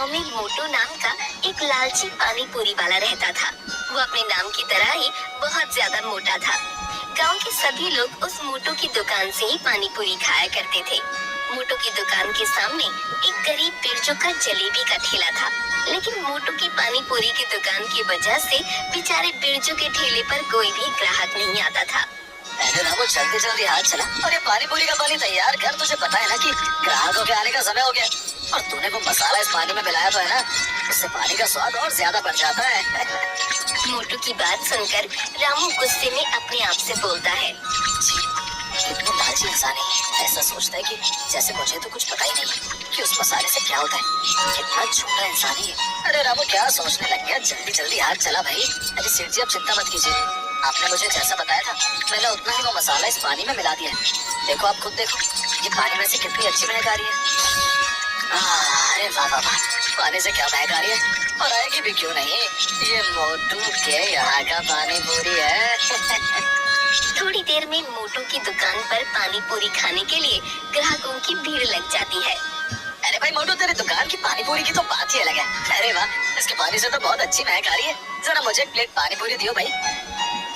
गांव में मोटू नाम का एक लालची पानी पूरी वाला रहता था। वो अपने नाम की तरह ही बहुत ज्यादा मोटा था। गांव के सभी लोग उस मोटू की दुकान से ही पानी पूरी खाया करते थे। मोटू की दुकान के सामने एक गरीब बिरजू का जलेबी का ठेला था, लेकिन मोटू की पानी पूरी की दुकान की वजह से बेचारे बिरजू के ठेले पर कोई भी ग्राहक नहीं आता था। अरे रामू, जल्दी जल्दी हाथ चला और ये पानी पूरी का पानी तैयार कर। तुझे पता है ना कि ग्राहकों के आने का समय हो गया, और तूने वो मसाला इस पानी में मिलाया तो है ना, उससे पानी का स्वाद और ज्यादा बढ़ जाता है। मोटू की बात सुनकर रामू गुस्से में अपने आप से बोलता है, कितना लालची इंसान है, ऐसा सोचता है कि जैसे मुझे तो कुछ पता ही नहीं कि उस मसाले से क्या होता है। कितना झूठा इंसान ही है। अरे रामू, क्या सोचने लग गया? जल्दी जल्दी हाथ चला भाई। अरे सेठ जी, अब चिंता मत कीजिए, आपने मुझे जैसा बताया था मैंने उतना ही वो मसाला इस पानी में मिला दिया है। देखो, आप खुद देखो, ये पानी में से कितनी अच्छी महक आ रही है। अरे वाह वाह वाह, पानी से क्या महक आ रही है, और आएगी भी क्यों नहीं। ये मोटू के यहाँ का पानी पूरी है। थोड़ी देर में मोटू की दुकान पर पानी पूरी खाने के लिए ग्राहकों की भीड़ लग जाती है। अरे भाई मोटू, तेरी दुकान की पानी पूरी की तो बात ही अलग है। अरे वाह, इसके पानी से तो बहुत अच्छी महक आ रही है। जरा मुझे एक प्लेट पानी पूरी दियो भाई।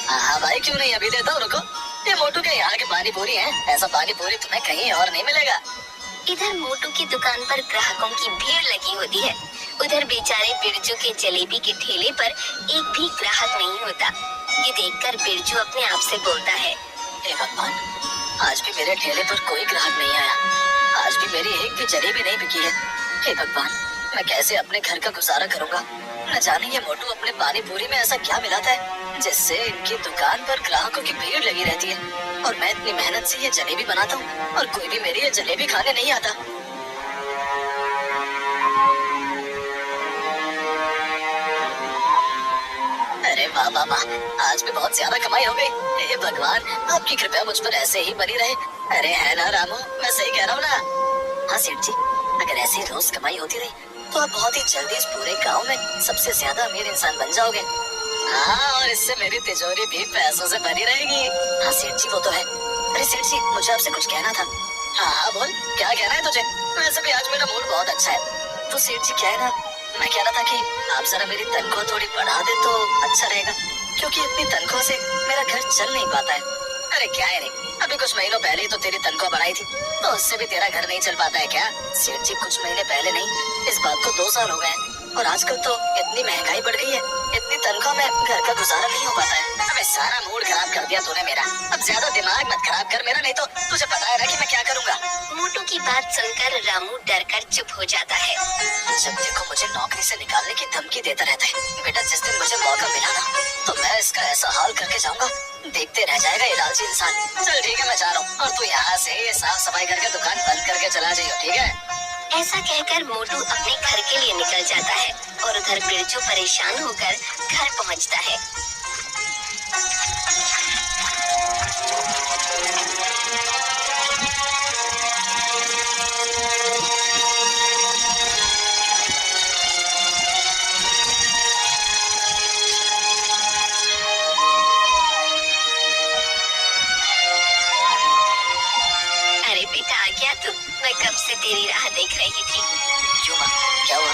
हाँ भाई, क्यों नहीं, अभी देता हूँ, रुको। ये मोटू के यहाँ की पानी पूरी है, ऐसा पानी पूरी तुम्हें कहीं और नहीं मिलेगा। इधर मोटू की दुकान पर ग्राहकों की भीड़ लगी होती है, उधर बेचारे बिरजू के जलेबी के ठेले पर एक भी ग्राहक नहीं होता। ये देखकर बिरजू अपने आप से बोलता है, हे भगवान, आज भी मेरे ठेले पर कोई ग्राहक नहीं आया। आज भी मेरी एक भी जलेबी नहीं बिकी है। हे भगवान, मैं कैसे अपने घर का गुजारा करूंगा। न जाने ये मोटू अपने पानी पूरी में ऐसा क्या मिलाता है जिससे इनकी दुकान पर ग्राहकों की भीड़ लगी रहती है, और मैं इतनी मेहनत से ये जलेबी बनाता हूँ और कोई भी मेरी ये जलेबी खाने नहीं आता। अरे वाह वाह वाह, आज भी बहुत ज्यादा कमाई हो गई। हे भगवान, आपकी कृपया मुझ पर ऐसे ही बनी रहे। अरे है ना रामू, मैं सही कह रहा हूँ ना? हाँ सेठ जी, अगर ऐसी रोज कमाई होती रही तो आप बहुत ही जल्दी इस पूरे गांव में सबसे ज्यादा अमीर इंसान बन जाओगे। हाँ, और इससे मेरी तिजोरी भी पैसों से भरी रहेगी। हाँ सेठ जी, वो तो है। अरे सेठ जी, मुझे आपसे कुछ कहना था। हाँ हाँ बोल, क्या कहना है तुझे? वैसे भी आज मेरा मूड बहुत अच्छा है। तो सेठ जी, क्या है ना, मैं कह रहा था कि आप जरा मेरी तनख्वाह थोड़ी बढ़ा दे तो अच्छा रहेगा, क्योंकि इतनी तनख्वाह से मेरा घर चल नहीं पाता है। अरे क्या है रे, अभी कुछ महीनों पहले ही तो तेरी तनख्वाह बढ़ाई थी, तो उससे भी तेरा घर नहीं चल पाता है क्या? सेठ जी, कुछ महीने पहले नहीं, इस बात को 2 साल हो गए, और आजकल तो इतनी महंगाई बढ़ गई है, इतनी तनख्वाह में घर का गुजारा नहीं हो पाता है। अबे सारा मूड खराब कर दिया तूने मेरा। अब ज्यादा दिमाग मत खराब कर मेरा, नहीं तो तुझे पता है ना कि मैं क्या करूँगा। मोटू की बात सुनकर रामू डरकर चुप हो जाता है। जब देखो मुझे नौकरी से निकालने की धमकी देता रहता है। बेटा, जिस दिन मुझे मौका मिला ना, तो मैं इसका ऐसा हाल करके जाऊंगा, देखते रह जाएगा ये लालची इंसान। चल ठीक है, मैं जा रहा हूँ, और तू यहाँ से ये साफ सफाई करके दुकान बंद करके चला जाइयो, ठीक है? ऐसा कहकर मोटू अपने घर के लिए निकल जाता है, और उधर बिरजू परेशान होकर घर पहुँचता है। अरे बेटा, आ गया तू? मैं कब से तेरी राह देख रही थी। क्यों माँ, क्या हुआ?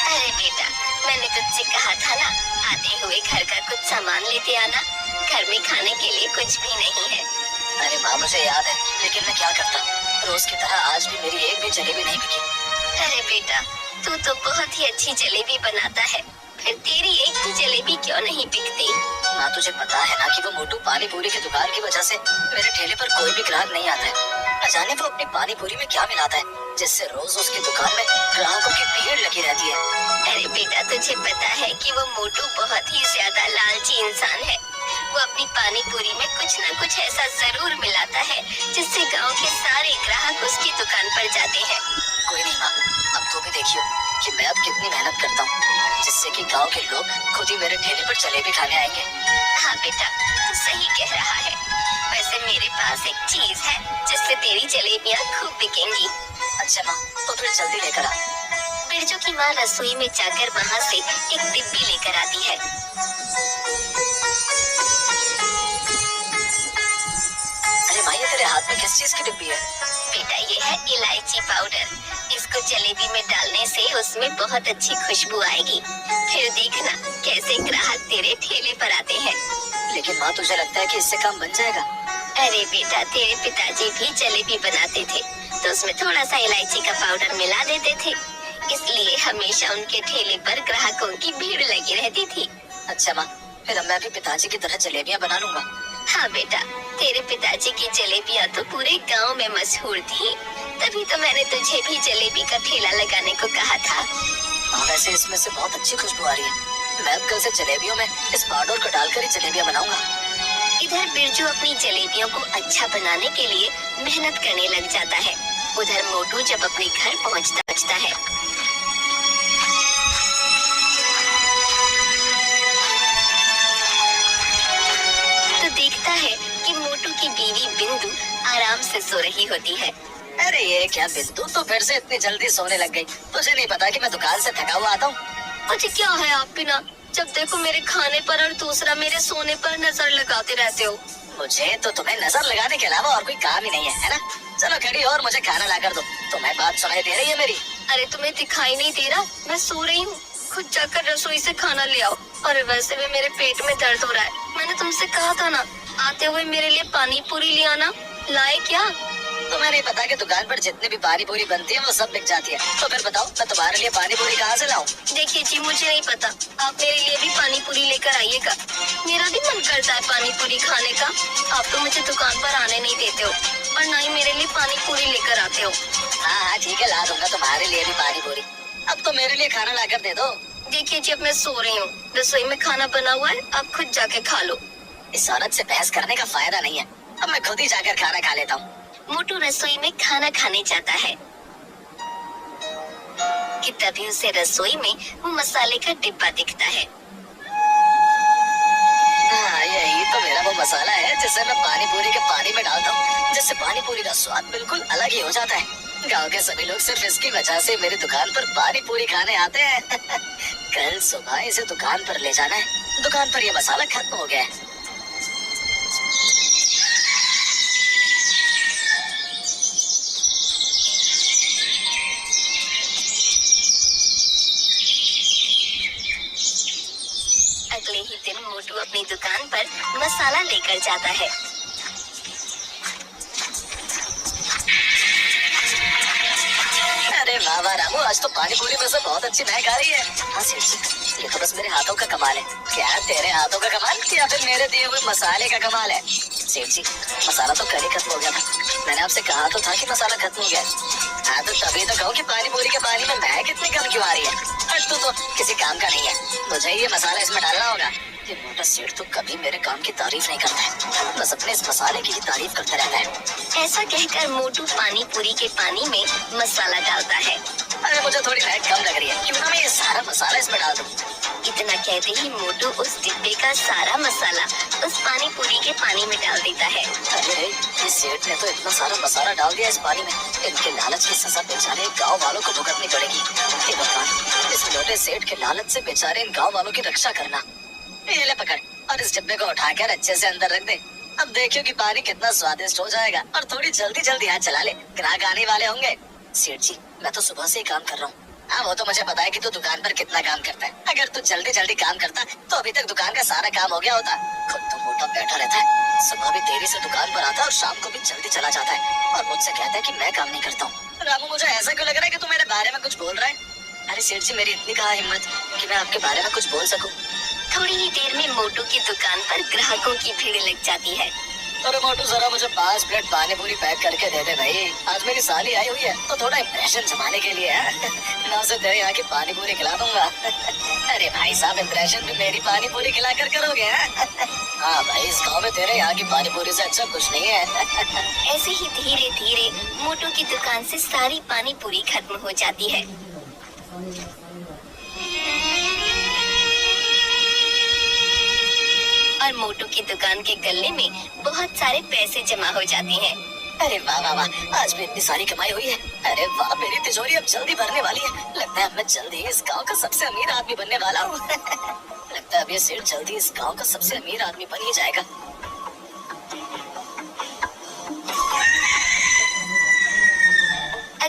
अरे बेटा, मैंने तुझसे कहा था ना, आते हुए घर का कुछ सामान लेते आना। घर में खाने के लिए कुछ भी नहीं है। अरे माँ, मुझे याद है, लेकिन मैं क्या करता, रोज की तरह आज भी मेरी एक भी जलेबी नहीं बिकी। अरे बेटा, तू तो बहुत ही अच्छी जलेबी बनाता है, फिर तेरी एक भी जलेबी क्यों नहीं बिकती? माँ, तुझे पता है ना कि वो मोटू पानी पूरी की दुकान की वजह से मेरे ठेले पर कोई भी ग्राहक नहीं आता है। न जाने वो अपनी पानी पूरी में क्या मिलाता है जिससे रोज उसकी दुकान में ग्राहकों की भीड़ लगी रहती है। अरे बेटा, तुझे पता है कि वो मोटू बहुत ही ज्यादा लालची इंसान है। वो अपनी पानी पूरी में कुछ न कुछ ऐसा जरूर मिलाता है जिससे गांव के सारे ग्राहक उसकी दुकान पर जाते हैं। कोई नहीं माँ, अब तो भी देखियो कि मैं अब कितनी मेहनत करता हूँ, जिससे कि गांव के लोग खुद ही मेरे ठेले पर जलेबी खाने आएंगे। हाँ बेटा, तू सही कह रहा है। वैसे मेरे पास एक चीज है जिससे तेरी जलेबियाँ खूब बिकेंगी। अच्छा माँ, तो फिर जल्दी लेकर आ। बिरजू की माँ रसोई में जाकर वहाँ से एक डिब्बी लेकर आती है। अरे माँ, ये तेरे हाथ में किस चीज की डिब्बी है? बेटा, ये है इलायची पाउडर। इसको को जलेबी में डालने से उसमें बहुत अच्छी खुशबू आएगी। फिर देखना कैसे ग्राहक तेरे ठेले पर आते हैं। लेकिन माँ, तुझे लगता है कि इससे काम बन जाएगा? अरे बेटा, तेरे पिताजी भी जलेबी बनाते थे तो उसमें थोड़ा सा इलायची का पाउडर मिला देते थे, इसलिए हमेशा उनके ठेले पर ग्राहकों की भीड़ लगी रहती थी। अच्छा माँ, फिर अब मैं भी पिताजी की तरह जलेबियाँ बना लूंगा। हाँ बेटा, तेरे पिताजी की जलेबियाँ तो पूरे गांव में मशहूर थी, तभी तो मैंने तुझे भी जलेबी का ठेला लगाने को कहा था। हाँ, वैसे इसमें से बहुत अच्छी खुशबू आ रही है। मैं अब कल से जलेबियों में इस पाउडर को डालकर ही जलेबियाँ बनाऊंगा। इधर बिरजू अपनी जलेबियों को अच्छा बनाने के लिए मेहनत करने लग जाता है। उधर मोटू जब अपने घर पहुंचता है तो देखता है कि मोटू की बीवी बिंदु आराम से सो रही होती है। अरे ये क्या बिंदु, तो फिर से इतनी जल्दी सोने लग गई? तुझे नहीं पता कि मैं दुकान से थका हुआ आता हूँ? मुझे क्या है आप बिना, जब देखो मेरे खाने पर और दूसरा मेरे सोने पर नजर लगाते रहते हो। मुझे तो तुम्हें नजर लगाने के अलावा और कोई काम ही नहीं है ना? चलो खड़ी और मुझे खाना ला कर दो। तुम्हें बात सुनाई दे रही है मेरी? अरे तुम्हें दिखाई नहीं दे रहा? मैं सो रही हूँ, खुद जाकर रसोई से खाना ले आओ। और वैसे भी मेरे पेट में दर्द हो रहा है। मैंने तुमसे कहा था ना, आते हुए मेरे लिए पानी पूरी ले आना। लाए क्या? तुम्हें नहीं पता कि दुकान पर जितनी भी पानी पूरी बनती है वो सब बिक जाती है? तो फिर बताओ, मैं तुम्हारे लिए पानी पूरी कहाँ से लाऊं? देखिए जी, मुझे नहीं पता, आप मेरे लिए भी पानी पूरी लेकर आइएगा। मेरा भी मन करता है पानी पूरी खाने का। आप तो मुझे दुकान पर आने नहीं देते हो और ना ही मेरे लिए पानी पूरी लेकर आते हो। हाँ हाँ ठीक है, ला दूंगा तुम्हारे लिए भी पानी पूरी। अब तो मेरे लिए खाना ला कर दे दो। देखिए जी, अब मैं सो रही हूँ, रसोई में खाना बना हुआ है, आप खुद जाके खा लो। इस औरत से बहस करने का फायदा नहीं है, अब मैं खुद ही जाकर खाना खा लेता हूँ। मोटू रसोई में खाना खाने जाता है कि तभी उसे रसोई में वो मसाले का डिब्बा दिखता है। हाँ, यही तो मेरा वो मसाला है जिसे मैं पानी पूरी के पानी में डालता हूँ, जिससे पानी पूरी का स्वाद बिल्कुल अलग ही हो जाता है। गांव के सभी लोग सिर्फ इसकी वजह से मेरी दुकान पर पानी पूरी खाने आते हैं। कल सुबह इसे दुकान पर ले जाना है। दुकान पर ये मसाला खत्म हो गया है। अगले ही दिन मोटू अपनी दुकान पर मसाला लेकर जाता है। अरे वाह वाह रामू, आज तो पानी पूरी में से बहुत अच्छी महक आ रही है। हाँ सेठ जी, ये तो बस मेरे हाथों का कमाल है। क्या तेरे हाथों का कमाल या फिर मेरे दिए हुए मसाले का कमाल है? सेठ जी, मसाला तो कल ही खत्म हो गया था। मैंने आपसे कहा तो था कि मसाला खत्म हो गया। हाँ तो तभी तो कहूँ कि पानी पूरी के पानी में महक इतनी कम क्यों आ रही है? और तू तो किसी काम का नहीं है, मुझे ये मसाला इसमें डालना होगा। ये मोटा सेठ तो कभी मेरे काम की तारीफ नहीं करता है, बस अपने इस मसाले की ही तारीफ करता रहता है। ऐसा कहकर मोटू पानी पूरी के पानी में मसाला डालता है। अरे मुझे थोड़ी महक कम लग रही है, क्यों ना मैं ये सारा मसाला इसमें डाल दूं? इतना कहते ही मोटू उस डिब्बे का सारा मसाला उस पानी पूरी के पानी में डाल देता है। अरे इस सेठ ने तो इतना सारा मसाला डाल दिया इस पानी में, इनके लालच की सजा बेचारे गांव वालों को भुगतनी पड़ेगी। हे भगवान, इस मोटे सेठ के लालच से बेचारे इन गांव वालों की रक्षा करना। ये ले पकड़ और इस डिब्बे को उठाकर अच्छे से अंदर रख दे। अब देखियो कि पानी कितना स्वादिष्ट हो जाएगा। और थोड़ी जल्दी जल्दी हाथ चला ले, ग्राहक आने वाले होंगे। सेठ जी, मैं तो सुबह से ही काम कर रहा हूँ। हाँ वो तो मुझे पता है कि तू दुकान पर कितना काम करता है। अगर तू जल्दी जल्दी काम करता तो अभी तक दुकान का सारा काम हो गया होता। खुद तो मोटा बैठा रहता है, सुबह भी देरी से दुकान पर आता है और शाम को भी जल्दी चला जाता है और मुझसे कहता है कि मैं काम नहीं करता हूँ। रामू, मुझे ऐसा क्यों लग रहा है कि तू मेरे बारे में कुछ बोल रहा है? अरे सेठ जी, मेरी इतनी कहाँ हिम्मत कि मैं आपके बारे में कुछ बोल सकूं। थोड़ी ही देर में मोटू की दुकान पर ग्राहकों की भीड़ लग जाती है। अरे मोटू, जरा मुझे 5 प्लेट पानी पूरी पैक करके दे दे भाई। आज मेरी साली आई हुई है तो थोड़ा इम्प्रेशन जमाने के लिए है। मैं उसे तेरे यहाँ की पानी पूरी खिला दूंगा। अरे भाई साहब, इम्प्रेशन भी मेरी पानी पूरी खिला कर करोगे? हाँ भाई, इस गाँव में तेरे यहाँ की पानी पूरी से अच्छा कुछ नहीं है। ऐसे ही धीरे धीरे मोटू की दुकान से सारी पानी पूरी खत्म हो जाती है। और मोटू की दुकान के गल्ले में बहुत सारे पैसे जमा हो जाते हैं। अरे वाह वाह वाह, आज भी इतनी सारी कमाई हुई है। अरे वाह, मेरी तिजोरी अब जल्दी भरने वाली है। लगता है अब मैं जल्दी इस गांव का सबसे अमीर आदमी बनने वाला हूँ। लगता है अब ये सेठ जल्दी इस गांव का सबसे अमीर आदमी बन ही जाएगा।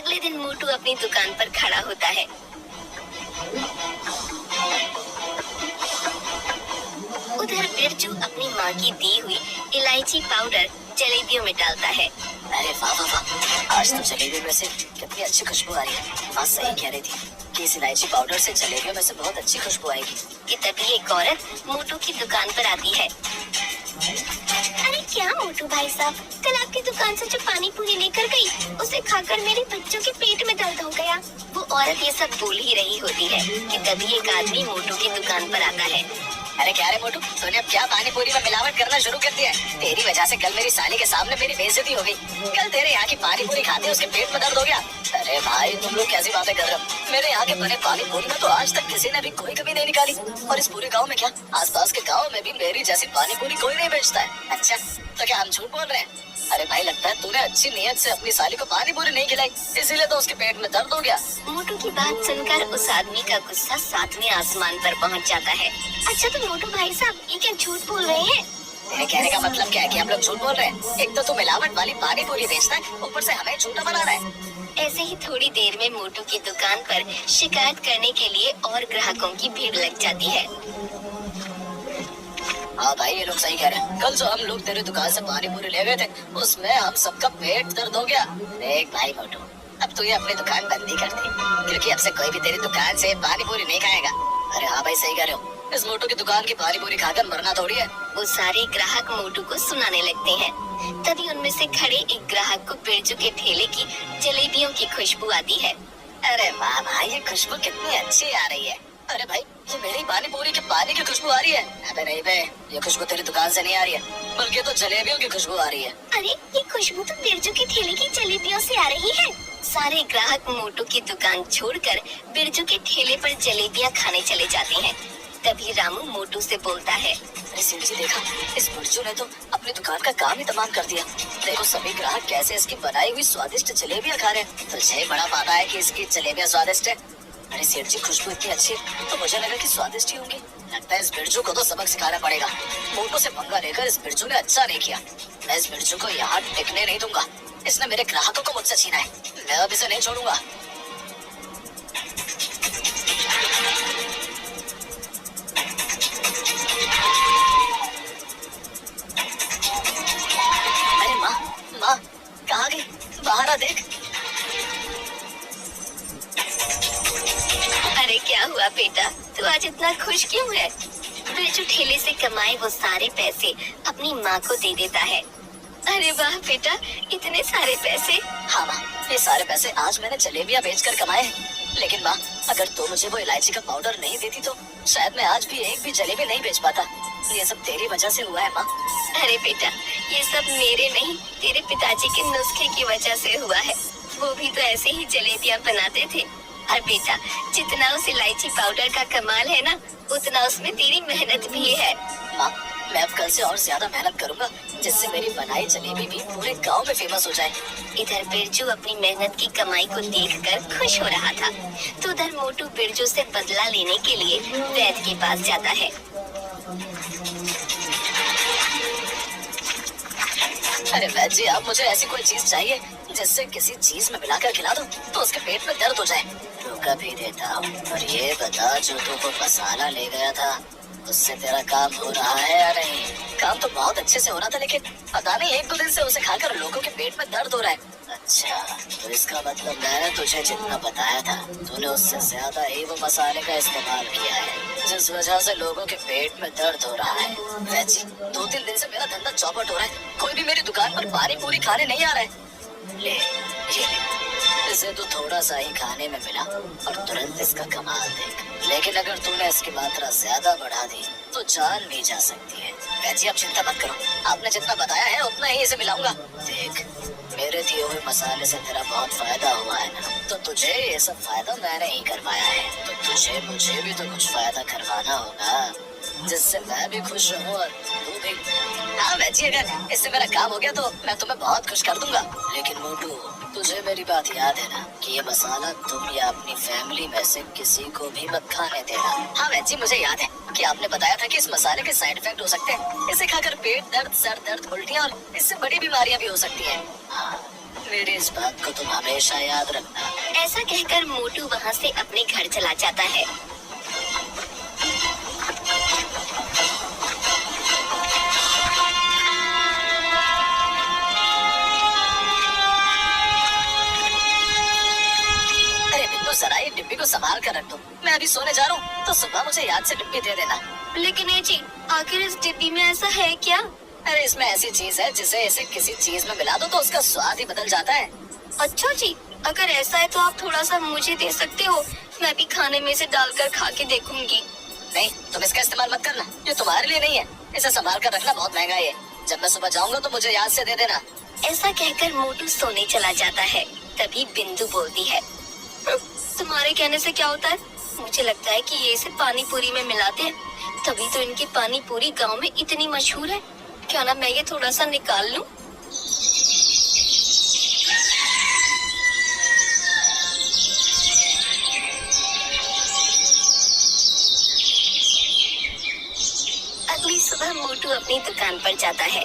अगले दिन मोटू अपनी दुकान पर खड़ा होता है। उधर बिरजू अपनी माँ की दी हुई इलायची पाउडर जलेबियों में डालता है। अरे वाह वाह वाह, आज तो जलेबियों में से कितनी अच्छी खुशबू आ रही है। माँ सही कह रही थी कि इस इलायची पाउडर से जलेबियों में से बहुत अच्छी खुशबू आएगी। कि तभी एक औरत मोटू की दुकान पर आती है। अरे क्या मोटू भाई साहब, कल आपकी दुकान से जो पानी पूरी लेकर गई, उसे खाकर मेरे बच्चों के पेट में दर्द हो गया। वो औरत ये सब बोल ही रही होती है कि तभी एक आदमी मोटू की दुकान पर आता है। अरे क्या रे मोटू, तूने अब क्या पानी पूरी में मिलावट करना शुरू कर दिया है? तेरी वजह से कल मेरी साली के सामने मेरी बेइज्जती हो गई। कल तेरे यहाँ की पानी पूरी खाते उसके पेट में दर्द हो गया। अरे भाई तुम लोग कैसी बातें कर रहे हो? मेरे यहाँ के बने पानी पूरी में तो आज तक किसी ने भी कोई कमी नहीं निकाली। और इस पूरे गाँव में क्या, आसपास के गाँव में भी मेरी जैसी पानी पूरी कोई नहीं बेचता है। अच्छा तो क्या हम झूठ बोल रहे हैं? अरे भाई लगता है तूने अच्छी नीयत से अपनी साली को पानी पूरी नहीं खिलाई, इसीलिए तो उसके पेट में दर्द हो गया। मोटू की बात सुनकर उस आदमी का गुस्सा सातवें आसमान पर पहुंच जाता है। अच्छा तो मोटू भाई साहब, ये क्या झूठ बोल रहे हैं? तेरे कहने का मतलब क्या है कि हम लोग झूठ बोल रहे हैं? एक तो तू मिलावट वाली पानी पूरी बेचता है, ऊपर से हमें झूठा बना रहा है। ऐसे ही थोड़ी देर में मोटू की दुकान पर शिकायत करने के लिए और ग्राहकों की भीड़ लग जाती है। हाँ भाई ये लोग सही कह रहे हैं। कल जो हम लोग तेरे दुकान से पानी पूरी ले गए थे, उसमें हम सबका पेट दर्द हो गया। देख भाई मोटू, अब तू ये अपनी दुकान बंद नहीं करती, क्योंकि अब से कोई भी तेरी दुकान से पानी पूरी नहीं खाएगा। अरे हाँ भाई सही कह रहे हो, इस मोटू की दुकान की पानी पूरी खाकर मरना थोड़ी है। वो सारे ग्राहक मोटू को सुनाने लगते हैं। तभी उनमें से खड़े एक ग्राहक को बिरजू के ठेले की जलेबियों की खुशबू आती है। अरे वाह भाई, ये खुशबू कितनी अच्छी आ रही है। अरे भाई ये मेरी पानी पूरी के पानी की खुशबू आ रही है। अबे नहीं बे, ये खुशबू तेरी दुकान से नहीं आ रही है, बल्कि तो जलेबियों की खुशबू आ रही है। अरे ये खुशबू तो बिरजू के ठेले की जलेबियों से आ रही है। सारे ग्राहक मोटू की दुकान छोड़कर बिरजू के ठेले पर जलेबियां खाने चले जाते हैं। तभी रामू मोटू से बोलता है। अरे सिंह जी देखा, इस बिरजू ने तो अपनी दुकान का काम ही तमाम कर दिया। देखो सभी ग्राहक कैसे इसकी बनाई हुई स्वादिष्ट जलेबियां खा रहे हैं। तुझे बड़ा पता है कि इसकी जलेबियां स्वादिष्ट है। अरे सेठ जी खुशबू इतनी अच्छी है तो मुझे लगा कि स्वादिष्ट ही होंगी। लगता है इस बिरजू को तो सबक सिखाना पड़ेगा। मोटू से पंगा लेकर इस बिरजू ने अच्छा नहीं किया। मैं इस बिरजू को यहाँ टिकने नहीं दूंगा। इसने मेरे ग्राहकों को मुझसे छीना है, मैं अब इसे नहीं छोड़ूंगा। अरे माँ, माँ कहाँ गई? बाहर आ देख। अरे क्या हुआ बेटा, तू आज इतना खुश क्यों है? बिरजू ठेले से कमाए वो सारे पैसे अपनी माँ को दे देता है। अरे वाह बेटा, इतने सारे पैसे। हाँ माँ, ये सारे पैसे आज मैंने जलेबियाँ बेचकर कमाए हैं। लेकिन माँ अगर तू मुझे वो इलायची का पाउडर नहीं देती तो शायद मैं आज भी एक भी जलेबी नहीं बेच पाता। ये सब तेरी वजह से हुआ है माँ। अरे बेटा, ये सब मेरे नहीं, तेरे पिताजी के नुस्खे की वजह से हुआ है। वो भी तो ऐसे ही जलेबियाँ बनाते थे। और बेटा, जितना उस इलायची पाउडर का कमाल है ना, उतना उसमें तेरी मेहनत भी है। माँ मैं अब कल से और ज्यादा मेहनत करूँगा, जिससे मेरी बनाई जलेबी भी पूरे गांव में फेमस हो जाए। इधर बिरजू अपनी मेहनत की कमाई को देखकर खुश हो रहा था, तो उधर मोटू बिरजू से बदला लेने के लिए वैद्य के पास जाता है। अरे वैद्य जी, आप मुझे ऐसी कोई चीज चाहिए जिससे किसी चीज में मिलाकर खिला दो तो उसके पेट में दर्द हो जाए। रुका भी देता हूँ, और ये बता जो तू वो मसाला ले गया था उससे तेरा काम हो रहा है या नहीं? काम तो बहुत अच्छे से हो रहा था, लेकिन पता नहीं एक दो दिन से उसे खाकर लोगों के पेट में दर्द हो रहा है। अच्छा तो इसका मतलब मैंने तुझे जितना बताया था तूने उससे ज्यादा ही वो मसाले का इस्तेमाल किया है, जिस वजह से लोगों के पेट में दर्द हो रहा है। वैद्य जी 2-3 दिन से मेरा धंधा चौपट हो रहा है, कोई भी मेरी दुकान पर पानी पूरी खाने नहीं आ रहा है। ले ये ले, इसे तो थोड़ा सा ही खाने में मिला और तुरंत इसका कमाल देख। लेकिन अगर तूने इसकी मात्रा ज्यादा बढ़ा दी तो जान भी जा सकती है। वैसे आप चिंता मत करो, आपने जितना बताया है उतना ही इसे मिलाऊंगा। देख मेरे दिए हुए मसाले से तेरा बहुत फायदा हुआ है ना, तो तुझे ये सब फायदा मैंने ही करवाया है, तो तुझे मुझे भी तो कुछ फायदा करवाना होगा, जिससे मैं भी खुश रहूं और तू भी। हाँ वैसे अगर इससे मेरा काम हो गया तो मैं तुम्हें बहुत खुश कर दूंगा। लेकिन मोटू तुझे मेरी बात याद है ना कि ये मसाला तुम या अपनी फैमिली में से किसी को भी मत खाने देना। हाँ वैसे मुझे याद है कि आपने बताया था कि इस मसाले के साइड इफेक्ट हो सकते हैं। इसे खाकर पेट दर्द, सर दर्द, उल्टियाँ और इससे बड़ी बीमारियां भी हो सकती हैं। हाँ मेरी इस बात को तुम हमेशा याद रखना। ऐसा कहकर मोटू वहाँ से अपने घर चला जाता है। अरे बिंदु, जरा ये डिब्बी को संभाल कर रख दो। मैं अभी सोने जा रहा हूँ, तो सुबह मुझे याद से डिब्बी दे देना। लेकिन ए जी, आखिर इस डिब्बी में ऐसा है क्या? अरे इसमें ऐसी चीज है जिसे इसे किसी चीज में मिला दो तो उसका स्वाद ही बदल जाता है। अच्छा जी, अगर ऐसा है तो आप थोड़ा सा मुझे दे सकते हो, मैं भी खाने में से डालकर खा के देखूंगी। नहीं, तुम इसका इस्तेमाल मत करना, ये तुम्हारे लिए नहीं है। इसे संभाल कर रखना, बहुत महंगा है। जब मैं सुबह जाऊंगा तो मुझे याद से दे देना। ऐसा कहकर मोटू सोने चला जाता है। तभी बिंदु बोलती है, तुम्हारे कहने से क्या होता है? मुझे लगता है कि ये इसे पानी पूरी में मिलाते हैं, तभी तो इनकी पानी पूरी गाँव में इतनी मशहूर है। क्या ना मैं ये थोड़ा सा निकाल लूं? अगली सुबह मोटू अपनी दुकान पर जाता है।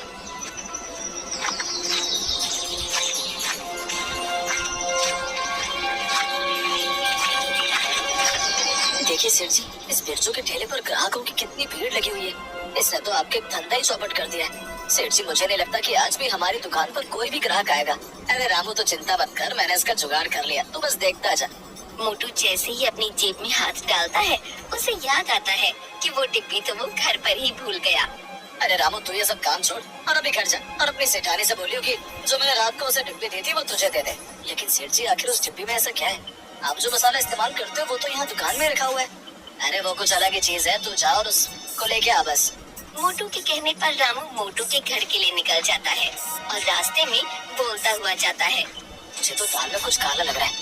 देखिए सेठ जी, इस बिरजू के ठेले पर ग्राहकों की कितनी भीड़ लगी हुई है। इसने तो आपके धंधा ही चौपट कर दिया है। सेठ जी, मुझे नहीं लगता कि आज भी हमारी दुकान पर कोई भी ग्राहक आएगा। अरे रामू, तो चिंता मत कर, मैंने इसका जुगाड़ कर लिया, तो बस देखता जा। मोटू जैसे ही अपनी जेब में हाथ डालता है, उसे याद आता है कि वो डिब्बी तो वो घर पर ही भूल गया। अरे रामू, तू ये सब काम छोड़ और अभी घर जा और अपनी सेठानी से बोलियो कि जो मैंने रात को उसे डिब्बी दी थी वो तुझे दे दे। लेकिन सेठ जी, आखिर उस डिब्बी में ऐसा क्या है? आप जो मसाला इस्तेमाल करते हो वो तो यहाँ दुकान में रखा हुआ है। अरे वो कुछ अलग ही चीज है, तू जा और उसको लेके आ बस। मोटू के कहने पर रामू मोटू के घर के लिए निकल जाता है और रास्ते में बोलता हुआ जाता है, मुझे तो दाल में कुछ काला लग रहा है।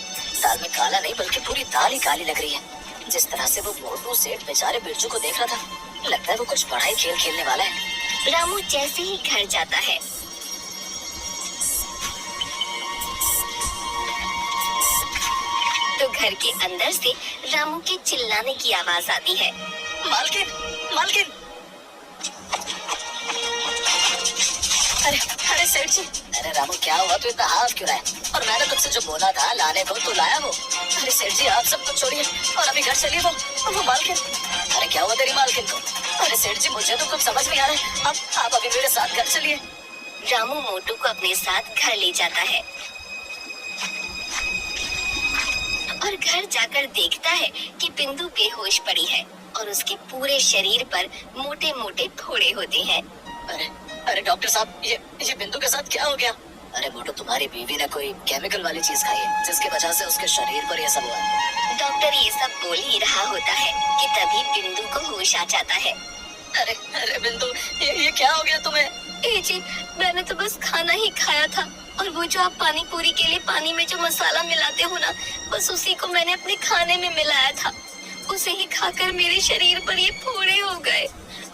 दाल में काला नहीं बल्कि पूरी दाल ही काली लग रही है। जिस तरह से वो मोटू सेठ बेचारे बिरजू को देख रहा था, लगता है वो कुछ बड़ा ही खेल खेलने वाला है। रामू जैसे ही घर जाता है, तो घर के अंदर से रामू के चिल्लाने की आवाज आती है। मालकिन, मालकिन! अरे अरे सेठ जी! अरे रामू, क्या हुआ? तू इतना हाथ क्यों रहा है? और मैंने तुझसे जो बोला था लाने को, तू लाया वो? अरे सेठ जी, आप सब कुछ छोड़िए और अभी घर चलिए। वो मालकिन! अरे क्या हुआ तेरी मालकिन को? अरे सेठ जी, मुझे तो कुछ समझ नहीं आ रहा है। आप अभी मेरे साथ घर चलिए। रामू मोटू को अपने साथ घर ले जाता है और घर जाकर देखता है कि बिंदु बेहोश पड़ी है और उसके पूरे शरीर पर मोटे मोटे फोड़े होते हैं। अरे अरे डॉक्टर साहब, ये बिंदु के साथ क्या हो गया? अरे मोटू, तुम्हारी बीवी ने कोई केमिकल वाली चीज खाई है जिसकी वजह से उसके शरीर पर ये सब हुआ है। डॉक्टर ये सब बोल ही रहा होता है कि तभी बिंदु को होश आ जाता है। अरे अरे बिंदु, ये क्या हो गया तुम्हें? ए जी, मैंने तो बस खाना ही खाया था और वो जो आप पानी पूरी के लिए पानी में जो मसाला मिलाते हो ना, बस उसी को मैंने अपने खाने में मिलाया था। उसे ही खाकर मेरे शरीर पर ये फोड़े हो गए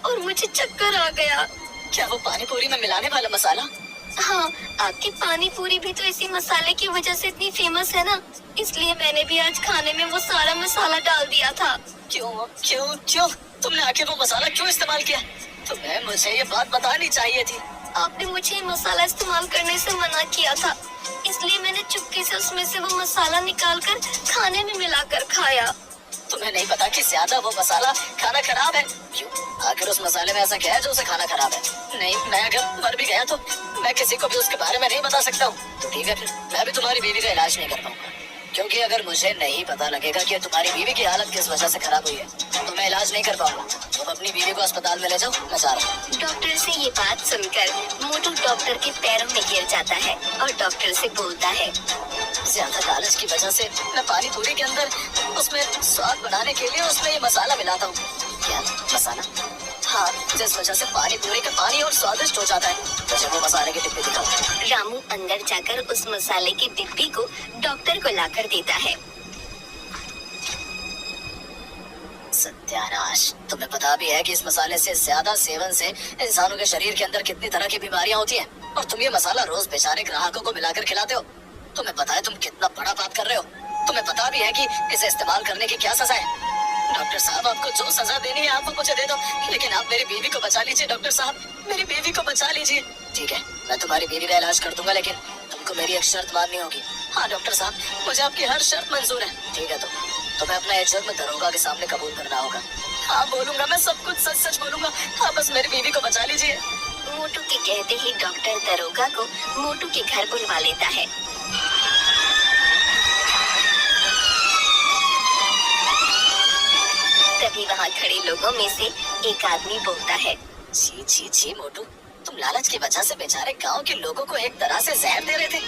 और मुझे चक्कर आ गया। क्या वो पानी पूरी में मिलाने वाला मसाला? हाँ, आपकी पानी पूरी भी तो इसी मसाले की वजह से इतनी फेमस है ना, इसलिए मैंने भी आज खाने में वो सारा मसाला डाल दिया था। क्यों क्यों क्यों? तुमने आखिर वो मसाला क्यों इस्तेमाल किया? तुम्हें मुझे ये बात बतानी चाहिए थी। आपने मुझे मसाला इस्तेमाल करने से मना किया था, इसलिए मैंने चुपके से उसमें से वो मसाला निकालकर खाने में मिलाकर खाया। तुम्हें नहीं पता कि ज्यादा वो मसाला खाना खराब है? क्यों? आखिर उस मसाले में ऐसा क्या है जो उसे खाना खराब है? नहीं, मैं अगर मर भी गया तो मैं किसी को भी उसके बारे में नहीं बता सकता हूँ। तो ठीक है, फिर मैं भी तुम्हारी बीवी का इलाज नहीं कर पाऊंगा, क्योंकि अगर मुझे नहीं पता लगेगा कि तुम्हारी बीवी की हालत किस वजह से खराब हुई है तो मैं इलाज नहीं कर पाऊंगा। तुम अपनी बीवी को अस्पताल में ले जाओ, मैं जा रहा हूँ। डॉक्टर से ये बात सुनकर मोटू डॉक्टर के पैरों में गिर जाता है और डॉक्टर से बोलता है, ज्यादा लालच की वजह से मैं पानी पूरी के अंदर उसमें स्वाद बढ़ाने के लिए उसमें ये मसाला मिलाता हूँ। क्या मसाला? हाँ, जिस वजह से पानी पूरी का पानी और स्वादिष्ट हो जाता है। मुझे वो मसाले की डिब्बी दिखाओ। रामू अंदर जाकर उस मसाले की डिब्बी को डॉक्टर को लाकर देता है। सत्यानाश! तुम्हें पता भी है कि इस मसाले से ज्यादा सेवन से इंसानों के शरीर के अंदर कितनी तरह की बीमारियां होती हैं, और तुम ये मसाला रोज बेचारे ग्राहकों को मिलाकर खिलाते हो। तुम्हें पता है तुम कितना बड़ा पाप कर रहे हो? तुम्हें पता भी है कि इसे इस्तेमाल करने की क्या सजा है? डॉक्टर साहब, आपको जो सजा देनी है आप मुझे दे दो, लेकिन आप मेरी बीवी को बचा लीजिए। डॉक्टर साहब, मेरी बीवी को बचा लीजिए। ठीक है, मैं तुम्हारी बीवी का इलाज कर दूंगा, लेकिन तुम आपको मेरी एक शर्त माननी होगी। हाँ डॉक्टर साहब, मुझे आपकी हर शर्त मंजूर है। ठीक है, तो तुम्हें अपना ये जुर्म दरोगा के सामने कबूल करना होगा। हाँ बोलूंगा, मैं सब कुछ सच सच बोलूंगा। हाँ बस मेरी बीवी को बचा लीजिए। मोटू के कहते ही डॉक्टर दरोगा को मोटू के घर बुलवा लेता है। तभी वहाँ खड़े लोगों में से एक आदमी बोलता है, छी छी छी मोटू, तुम लालच की वजह से बेचारे गांव के लोगों को एक तरह से जहर दे रहे थे।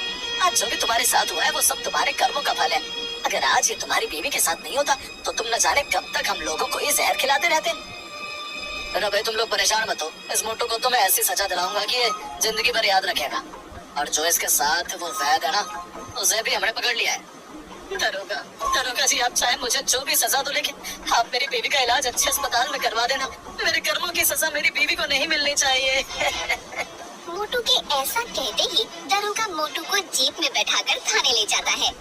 आज जो भी तुम्हारे साथ हुआ है वो सब तुम्हारे कर्मों का फल है। अगर आज ये तुम्हारी बीवी के साथ नहीं होता तो तुम न जाने कब तक हम लोगों को ये जहर खिलाते रहते। अरे भाई तुम लोग परेशान मत हो, इस मोटू को तो मैं ऐसी सजा दिलाऊंगा कि ये जिंदगी भर याद रखेगा। और जो इसके साथ वो वैद है ना, उसे भी हमने पकड़ लिया है। दरोगा, दरोगा जी आप चाहे मुझे जो भी सजा दो, लेकिन आप मेरी बीवी का इलाज अच्छे अस्पताल में करवा देना। मेरे कर्मों की सजा मेरी बीवी को नहीं मिलनी चाहिए। मोटू के ऐसा कहते ही दरोगा मोटू को जीप में बैठाकर थाने ले जाता है।